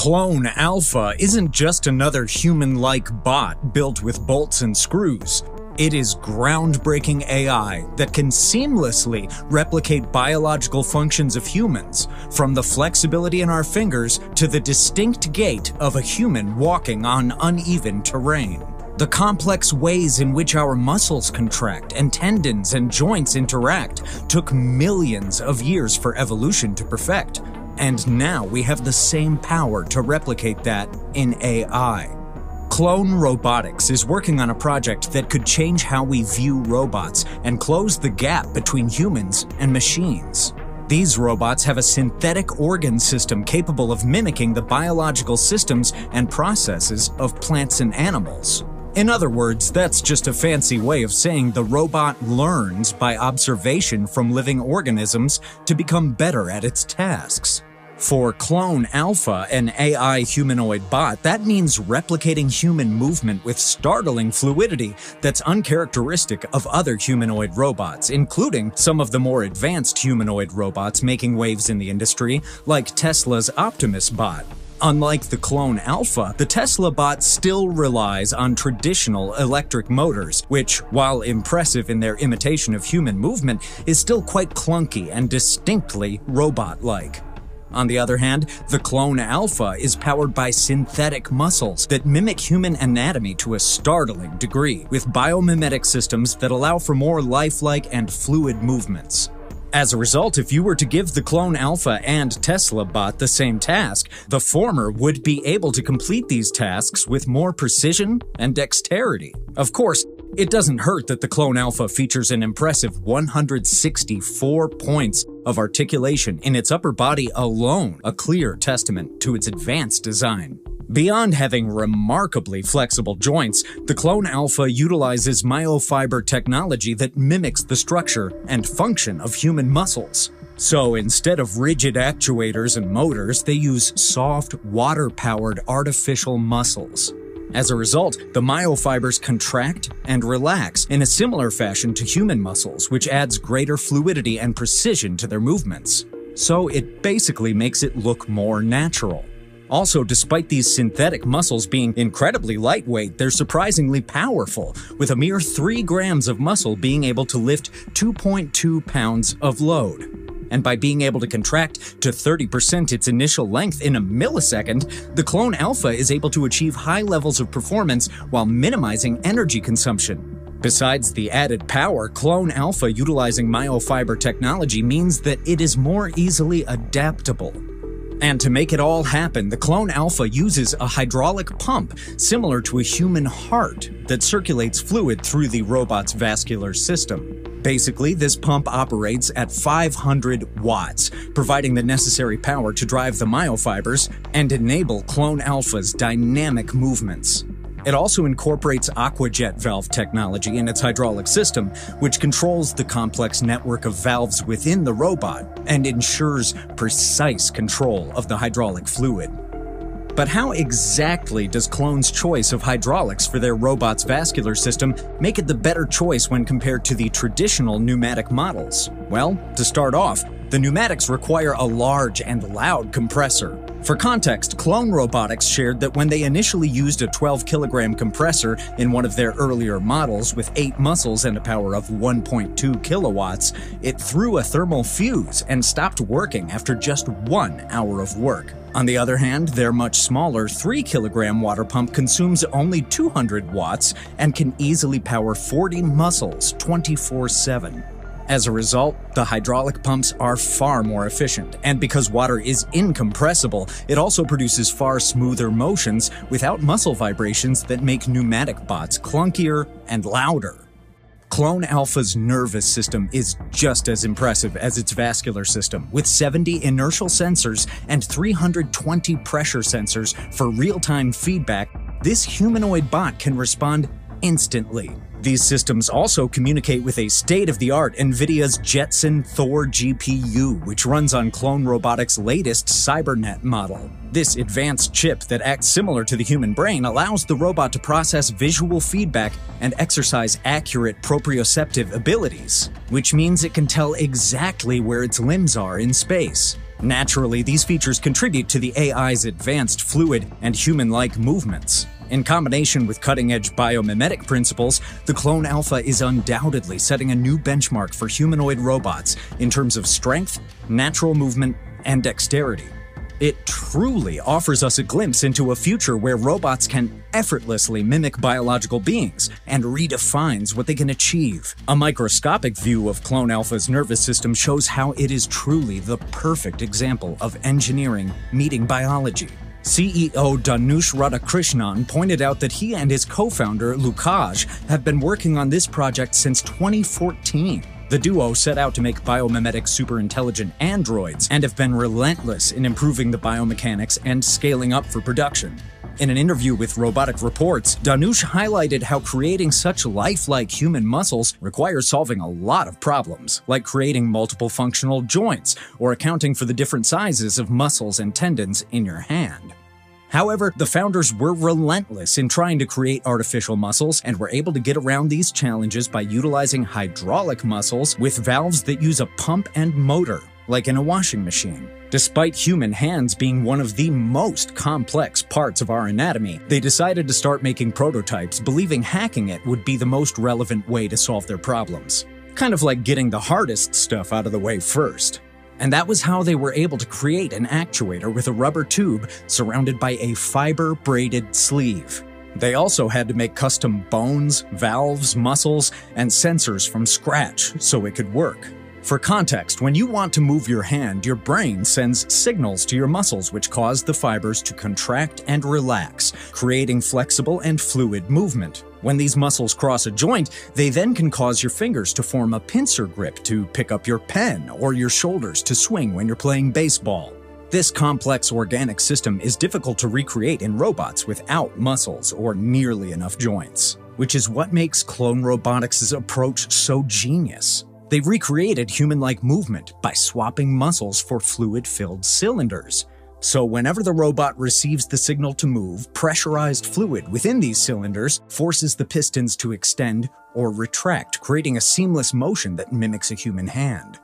Clone Alpha isn't just another human-like bot built with bolts and screws. It is groundbreaking AI that can seamlessly replicate biological functions of humans, from the flexibility in our fingers to the distinct gait of a human walking on uneven terrain. The complex ways in which our muscles contract and tendons and joints interact took millions of years for evolution to perfect. And now we have the same power to replicate that in AI. Clone Robotics is working on a project that could change how we view robots and close the gap between humans and machines. These robots have a synthetic organ system capable of mimicking the biological systems and processes of plants and animals. In other words, that's just a fancy way of saying the robot learns by observation from living organisms to become better at its tasks. For Clone Alpha, an AI humanoid bot, that means replicating human movement with startling fluidity that's uncharacteristic of other humanoid robots, including some of the more advanced humanoid robots making waves in the industry, like Tesla's Optimus bot. Unlike the Clone Alpha, the Tesla bot still relies on traditional electric motors, which, while impressive in their imitation of human movement, is still quite clunky and distinctly robot-like. On the other hand, the Clone Alpha is powered by synthetic muscles that mimic human anatomy to a startling degree, with biomimetic systems that allow for more lifelike and fluid movements. As a result, if you were to give the Clone Alpha and Tesla bot the same task, the former would be able to complete these tasks with more precision and dexterity. Of course, it doesn't hurt that the Clone Alpha features an impressive 164 points of articulation in its upper body alone, a clear testament to its advanced design. Beyond having remarkably flexible joints, the Clone Alpha utilizes myofiber technology that mimics the structure and function of human muscles. So instead of rigid actuators and motors, they use soft, water-powered artificial muscles. As a result, the myofibers contract and relax in a similar fashion to human muscles, which adds greater fluidity and precision to their movements. So it basically makes it look more natural. Also, despite these synthetic muscles being incredibly lightweight, they're surprisingly powerful, with a mere 3 grams of muscle being able to lift 2.2 pounds of load. And by being able to contract to 30% its initial length in a millisecond, the Clone Alpha is able to achieve high levels of performance while minimizing energy consumption. Besides the added power, Clone Alpha utilizing myofiber technology means that it is more easily adaptable. And to make it all happen, the Clone Alpha uses a hydraulic pump similar to a human heart that circulates fluid through the robot's vascular system. Basically, this pump operates at 500 watts, providing the necessary power to drive the myofibers and enable Clone Alpha's dynamic movements. It also incorporates aquajet valve technology in its hydraulic system, which controls the complex network of valves within the robot and ensures precise control of the hydraulic fluid. But how exactly does Clone's choice of hydraulics for their robot's vascular system make it the better choice when compared to the traditional pneumatic models? Well, to start off, the pneumatics require a large and loud compressor. For context, Clone Robotics shared that when they initially used a 12-kilogram compressor in one of their earlier models with 8 muscles and a power of 1.2 kilowatts, it threw a thermal fuse and stopped working after just 1 hour of work. On the other hand, their much smaller 3-kilogram water pump consumes only 200 watts and can easily power 40 muscles 24/7. As a result, the hydraulic pumps are far more efficient, and because water is incompressible, it also produces far smoother motions without muscle vibrations that make pneumatic bots clunkier and louder. Clone Alpha's nervous system is just as impressive as its vascular system, with 70 inertial sensors and 320 pressure sensors for real-time feedback. This humanoid bot can respond instantly. These systems also communicate with a state-of-the-art NVIDIA's Jetson Thor GPU, which runs on Clone Robotics' latest CyberNet model. This advanced chip that acts similar to the human brain allows the robot to process visual feedback and exercise accurate proprioceptive abilities, which means it can tell exactly where its limbs are in space. Naturally, these features contribute to the AI's advanced fluid and human-like movements. In combination with cutting-edge biomimetic principles, the Clone Alpha is undoubtedly setting a new benchmark for humanoid robots in terms of strength, natural movement, and dexterity. It truly offers us a glimpse into a future where robots can effortlessly mimic biological beings and redefines what they can achieve. A microscopic view of Clone Alpha's nervous system shows how it is truly the perfect example of engineering meeting biology. CEO Dhanush Radhakrishnan pointed out that he and his co-founder Lukaj have been working on this project since 2014. The duo set out to make biomimetic superintelligent androids and have been relentless in improving the biomechanics and scaling up for production. In an interview with Robotic Reports, Dhanush highlighted how creating such lifelike human muscles requires solving a lot of problems, like creating multiple functional joints or accounting for the different sizes of muscles and tendons in your hand. However, the founders were relentless in trying to create artificial muscles and were able to get around these challenges by utilizing hydraulic muscles with valves that use a pump and motor, like in a washing machine. Despite human hands being one of the most complex parts of our anatomy, they decided to start making prototypes, believing hacking it would be the most relevant way to solve their problems. Kind of like getting the hardest stuff out of the way first. And that was how they were able to create an actuator with a rubber tube surrounded by a fiber-braided sleeve. They also had to make custom bones, valves, muscles, and sensors from scratch so it could work. For context, when you want to move your hand, your brain sends signals to your muscles which cause the fibers to contract and relax, creating flexible and fluid movement. When these muscles cross a joint, they then can cause your fingers to form a pincer grip to pick up your pen or your shoulders to swing when you're playing baseball. This complex organic system is difficult to recreate in robots without muscles or nearly enough joints, which is what makes clone robotics' approach so genius. They recreated human-like movement by swapping muscles for fluid-filled cylinders. So whenever the robot receives the signal to move, pressurized fluid within these cylinders forces the pistons to extend or retract, creating a seamless motion that mimics a human hand.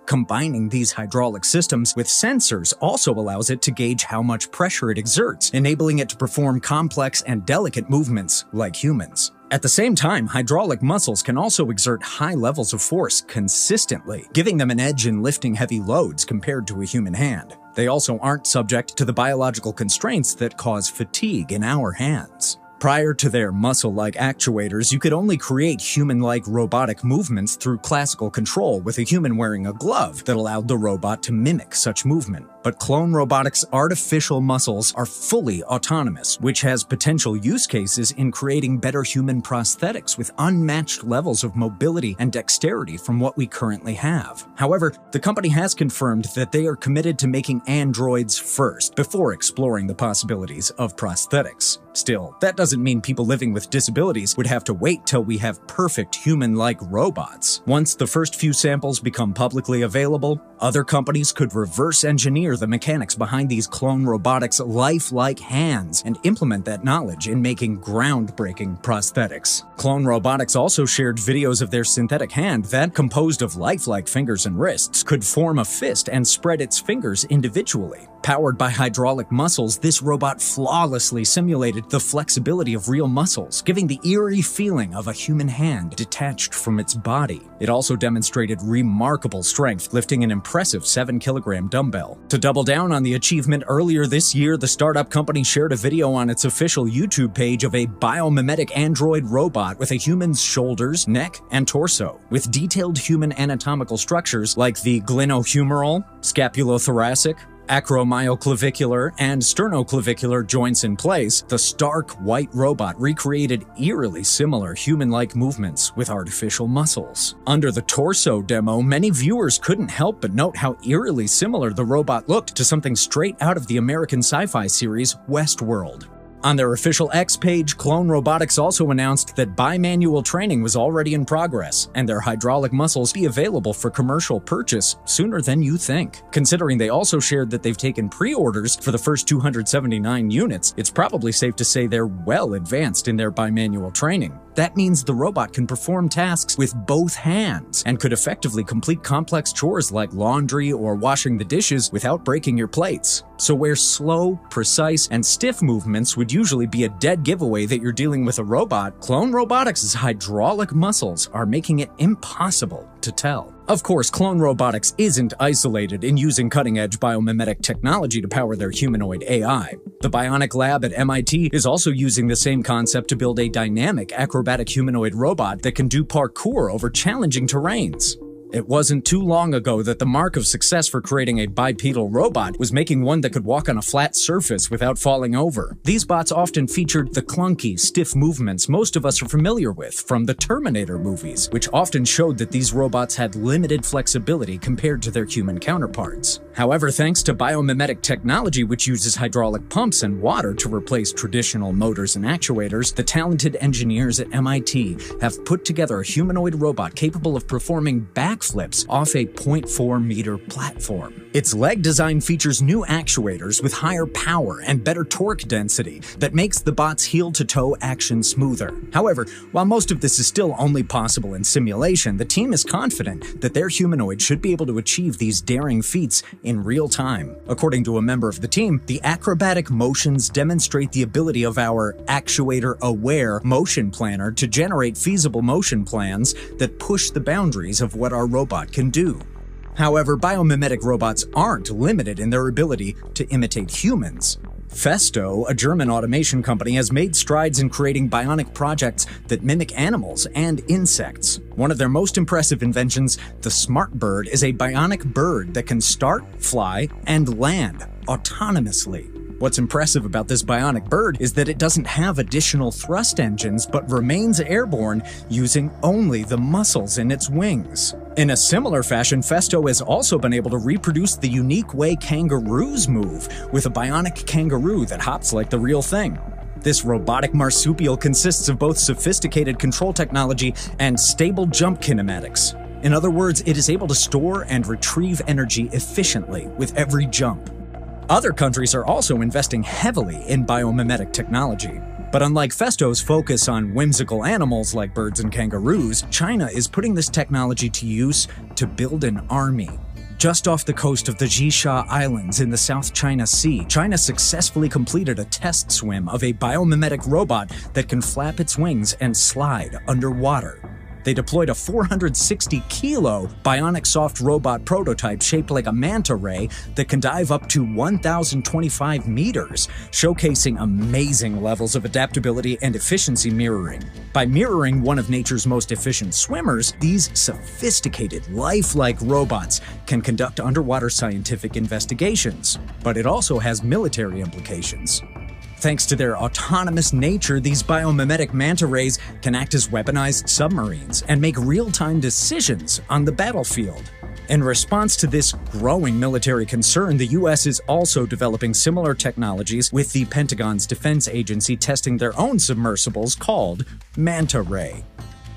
Combining these hydraulic systems with sensors also allows it to gauge how much pressure it exerts, enabling it to perform complex and delicate movements like humans. At the same time, hydraulic muscles can also exert high levels of force consistently, giving them an edge in lifting heavy loads compared to a human hand. They also aren't subject to the biological constraints that cause fatigue in our hands. Prior to their muscle-like actuators, you could only create human-like robotic movements through classical control with a human wearing a glove that allowed the robot to mimic such movement. But clone robotics' artificial muscles are fully autonomous, which has potential use cases in creating better human prosthetics with unmatched levels of mobility and dexterity from what we currently have. However, the company has confirmed that they are committed to making androids first, before exploring the possibilities of prosthetics. Still, that doesn't mean people living with disabilities would have to wait till we have perfect human-like robots. Once the first few samples become publicly available, other companies could reverse engineer the mechanics behind these clone robotics' lifelike hands and implement that knowledge in making groundbreaking prosthetics. Clone Robotics also shared videos of their synthetic hand that, composed of lifelike fingers and wrists, could form a fist and spread its fingers individually. Powered by hydraulic muscles, this robot flawlessly simulated the flexibility of real muscles, giving the eerie feeling of a human hand detached from its body. It also demonstrated remarkable strength, lifting an impressive 7-kilogram dumbbell. To double down on the achievement, earlier this year, the startup company shared a video on its official YouTube page of a biomimetic android robot with a human's shoulders, neck, and torso, with detailed human anatomical structures like the glenohumeral, scapulothoracic, acromyoclavicular, and sternoclavicular joints in place. The stark white robot recreated eerily similar human-like movements with artificial muscles. Under the torso demo, many viewers couldn't help but note how eerily similar the robot looked to something straight out of the American sci-fi series Westworld. On their official X page, Clone Robotics also announced that bimanual training was already in progress, and their hydraulic muscles be available for commercial purchase sooner than you think. Considering they also shared that they've taken pre-orders for the first 279 units, it's probably safe to say they're well advanced in their bimanual training. That means the robot can perform tasks with both hands and could effectively complete complex chores like laundry or washing the dishes without breaking your plates. So where slow, precise, and stiff movements would usually be a dead giveaway that you're dealing with a robot, Clone Robotics' hydraulic muscles are making it impossible to tell. Of course, Clone Robotics isn't isolated in using cutting-edge biomimetic technology to power their humanoid AI. The Bionic Lab at MIT is also using the same concept to build a dynamic acrobatic humanoid robot that can do parkour over challenging terrains. It wasn't too long ago that the mark of success for creating a bipedal robot was making one that could walk on a flat surface without falling over. These bots often featured the clunky, stiff movements most of us are familiar with from the Terminator movies, which often showed that these robots had limited flexibility compared to their human counterparts. However, thanks to biomimetic technology, which uses hydraulic pumps and water to replace traditional motors and actuators, the talented engineers at MIT have put together a humanoid robot capable of performing backflips off a 0.4-meter platform. Its leg design features new actuators with higher power and better torque density that makes the bot's heel-to-toe action smoother. However, while most of this is still only possible in simulation, the team is confident that their humanoid should be able to achieve these daring feats in real time. According to a member of the team, the acrobatic motions demonstrate the ability of our actuator-aware motion planner to generate feasible motion plans that push the boundaries of what our robot can do. However, biomimetic robots aren't limited in their ability to imitate humans. Festo, a German automation company, has made strides in creating bionic projects that mimic animals and insects. One of their most impressive inventions, the Smart Bird, is a bionic bird that can start, fly, and land autonomously. What's impressive about this bionic bird is that it doesn't have additional thrust engines but remains airborne using only the muscles in its wings. In a similar fashion, Festo has also been able to reproduce the unique way kangaroos move with a bionic kangaroo that hops like the real thing. This robotic marsupial consists of both sophisticated control technology and stable jump kinematics. In other words, it is able to store and retrieve energy efficiently with every jump. Other countries are also investing heavily in biomimetic technology. But unlike Festo's focus on whimsical animals like birds and kangaroos, China is putting this technology to use to build an army. Just off the coast of the Jisha Islands in the South China Sea, China successfully completed a test swim of a biomimetic robot that can flap its wings and slide underwater. They deployed a 460-kilo bionic soft robot prototype shaped like a manta ray that can dive up to 1,025 meters, showcasing amazing levels of adaptability and efficiency mirroring. By mirroring one of nature's most efficient swimmers, these sophisticated, lifelike robots can conduct underwater scientific investigations. But it also has military implications. Thanks to their autonomous nature, these biomimetic manta rays can act as weaponized submarines and make real-time decisions on the battlefield. In response to this growing military concern, the U.S. is also developing similar technologies, with the Pentagon's defense agency testing their own submersibles called Manta Ray.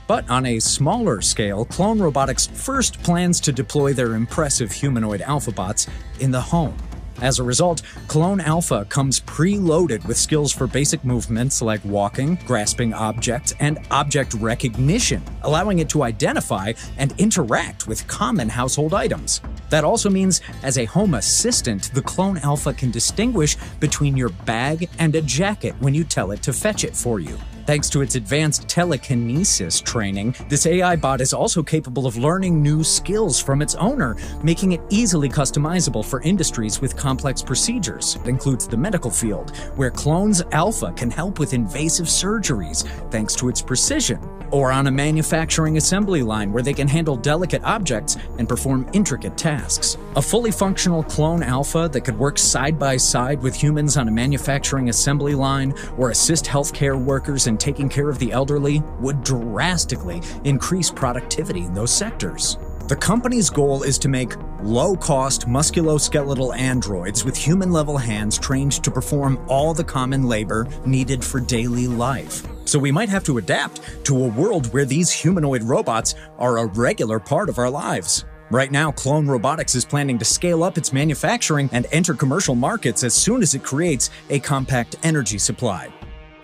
But on a smaller scale, Clone Robotics first plans to deploy their impressive humanoid alphabots in the home. As a result, Clone Alpha comes preloaded with skills for basic movements like walking, grasping objects, and object recognition, allowing it to identify and interact with common household items. That also means, as a home assistant, the Clone Alpha can distinguish between your bag and a jacket when you tell it to fetch it for you. Thanks to its advanced telekinesis training, this AI bot is also capable of learning new skills from its owner, making it easily customizable for industries with complex procedures. It includes the medical field, where Clone's Alpha can help with invasive surgeries thanks to its precision, or on a manufacturing assembly line where they can handle delicate objects and perform intricate tasks. A fully functional Clone Alpha that could work side by side with humans on a manufacturing assembly line or assist healthcare workers in taking care of the elderly would drastically increase productivity in those sectors. The company's goal is to make low-cost musculoskeletal androids with human-level hands trained to perform all the common labor needed for daily life. So we might have to adapt to a world where these humanoid robots are a regular part of our lives. Right now, Clone Robotics is planning to scale up its manufacturing and enter commercial markets as soon as it creates a compact energy supply.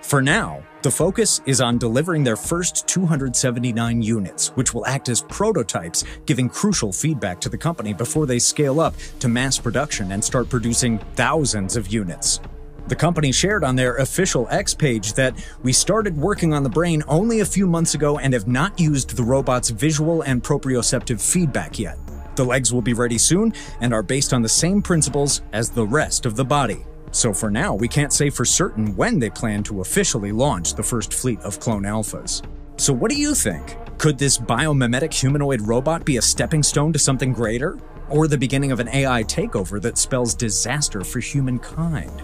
For now, the focus is on delivering their first 279 units, which will act as prototypes, giving crucial feedback to the company before they scale up to mass production and start producing thousands of units. The company shared on their official X page that we started working on the brain only a few months ago and have not used the robot's visual and proprioceptive feedback yet. The legs will be ready soon and are based on the same principles as the rest of the body. So for now, we can't say for certain when they plan to officially launch the first fleet of clone alphas. So what do you think? Could this biomimetic humanoid robot be a stepping stone to something greater? Or the beginning of an AI takeover that spells disaster for humankind?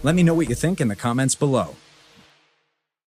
Let me know what you think in the comments below.